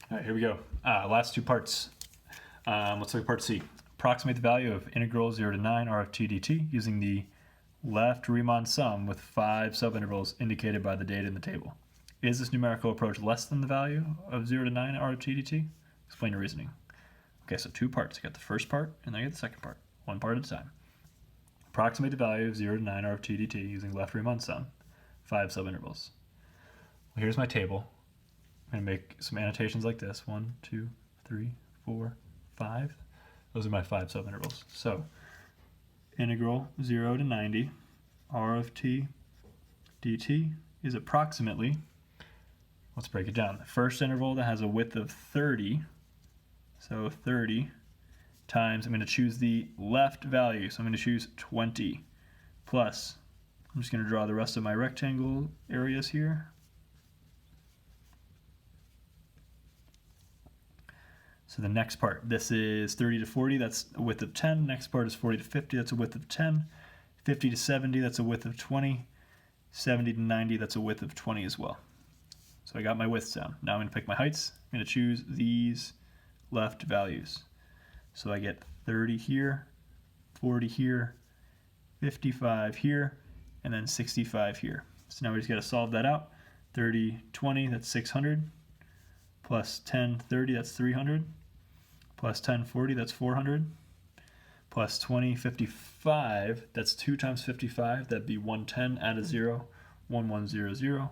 All right, here we go. Last two parts. Let's look at part C. Approximate the value of integral 0 to 9 r of t dt using the left Riemann sum with 5 subintervals indicated by the data in the table. Is this numerical approach less than the value of 0 to 9 r of t dt? Explain your reasoning. Okay, so two parts. I got the first part and then I got the second part. One part at a time. Approximate the value of 0 to 9 r of t dt using left Riemann sum, 5 subintervals. Well, here's my table. I'm going to make some annotations like this. 1, 2, 3, 4, 5. Those are my 5 subintervals. So integral 0 to 90 r of t dt is approximately, let's break it down. The first interval that has a width of 30, so 30 times, I'm going to choose the left value, so I'm going to choose 20 plus, I'm just going to draw the rest of my rectangle areas here. So the next part, this is 30 to 40, that's a width of 10. Next part is 40 to 50, that's a width of 10. 50 to 70, that's a width of 20. 70 to 90, that's a width of 20 as well. So I got my widths down. Now I'm going to pick my heights. I'm going to choose these left values. So I get 30 here, 40 here, 55 here, and then 65 here. So now we just got to solve that out. 30, 20, that's 600. Plus 10, 30, that's 300. Plus 10, 40, that's 400. Plus 20, 55, that's 2 times 55, that'd be 110, add a 0, 1100.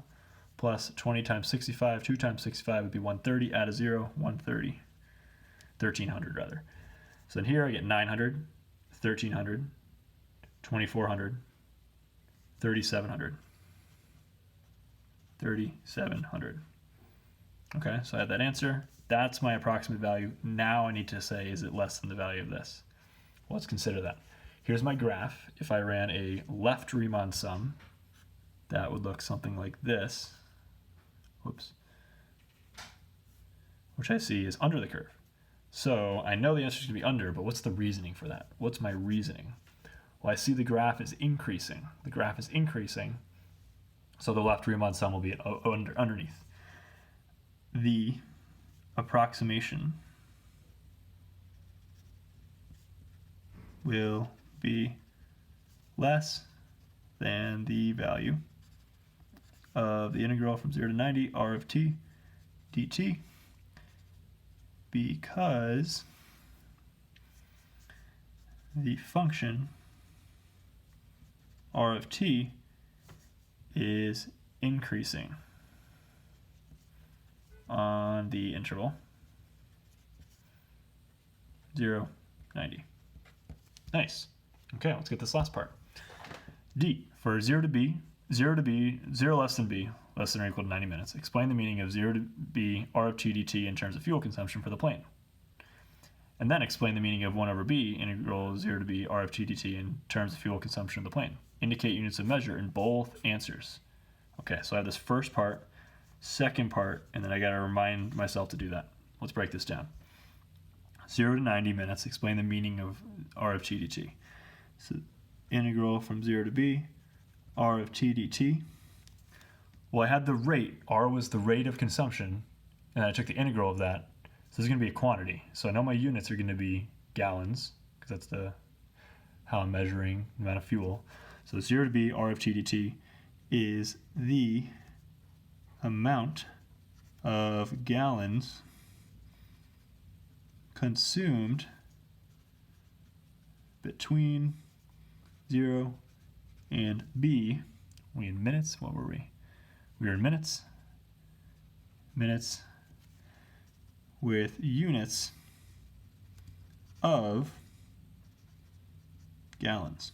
Plus 20 times 65, 2 times 65 would be 130, add a 0, 130. 1300 rather. So then here I get 900, 1300, 2400, 3700. 3700. Okay, so I have that answer. That's my approximate value. Now I need to say, is it less than the value of this? Well, let's consider that. Here's my graph. If I ran a left Riemann sum, that would look something like this. Whoops. Which I see is under the curve. So I know the answer is going to be under, but what's the reasoning for that? What's my reasoning? Well, I see the graph is increasing. The graph is increasing, so the left Riemann sum will be underneath. The approximation will be less than the value of the integral from 0 to 90 r of t dt because the function r of t is increasing on the interval 0, 90. Nice. Okay, let's get this last part. D, for 0 to b, 0 to b, 0 less than b, less than or equal to 90 minutes. Explain the meaning of 0 to b r of t dt in terms of fuel consumption for the plane. And then explain the meaning of 1 over b integral 0 to b r of t dt in terms of fuel consumption of the plane. Indicate units of measure in both answers. Okay, so I have this first part, second part, and then I got to remind myself to do that. Let's break this down. 0 to 90 minutes, explain the meaning of r of t dt. So integral from 0 to b, r of t dt. Well, I had the rate, r was the rate of consumption, and I took the integral of that. So this is going to be a quantity. So I know my units are going to be gallons, because that's how I'm measuring the amount of fuel. So 0 to b, r of t dt is the amount of gallons consumed between 0 and b. We in minutes? What were we? We were in minutes. Minutes with units of gallons.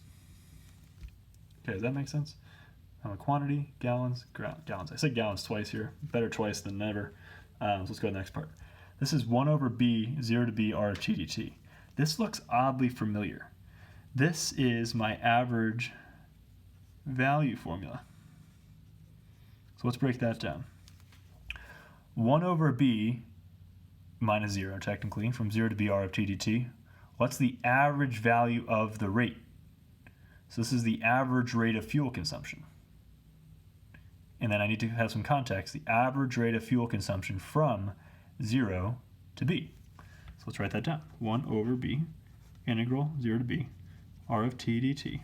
Okay, does that make sense? Quantity, gallons, gallons. I said gallons twice here. Better twice than never. So let's go to the next part. This is 1 over b, 0 to b, r of t dt. This looks oddly familiar. This is my average value formula. So let's break that down. 1 over b minus 0, technically, from 0 to b, r of t dt. What's the average value of the rate? So this is the average rate of fuel consumption. And then I need to have some context. The average rate of fuel consumption from 0 to b. So let's write that down. 1 over b, integral 0 to b, r of t dt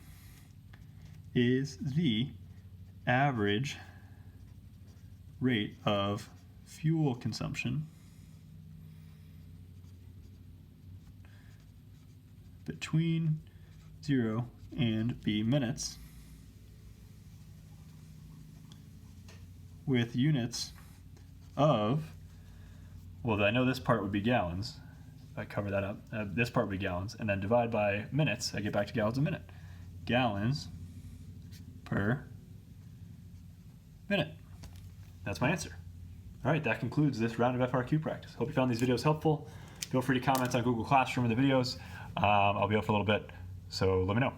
is the average rate of fuel consumption between 0 and b minutes with units of, well, I know this part would be gallons. If I cover that up, this part would be gallons, and then divide by minutes, I get back to gallons a minute. Gallons per minute. That's my answer. All right, that concludes this round of FRQ practice. Hope you found these videos helpful. Feel free to comment on Google Classroom or the videos. I'll be out for a little bit, so let me know.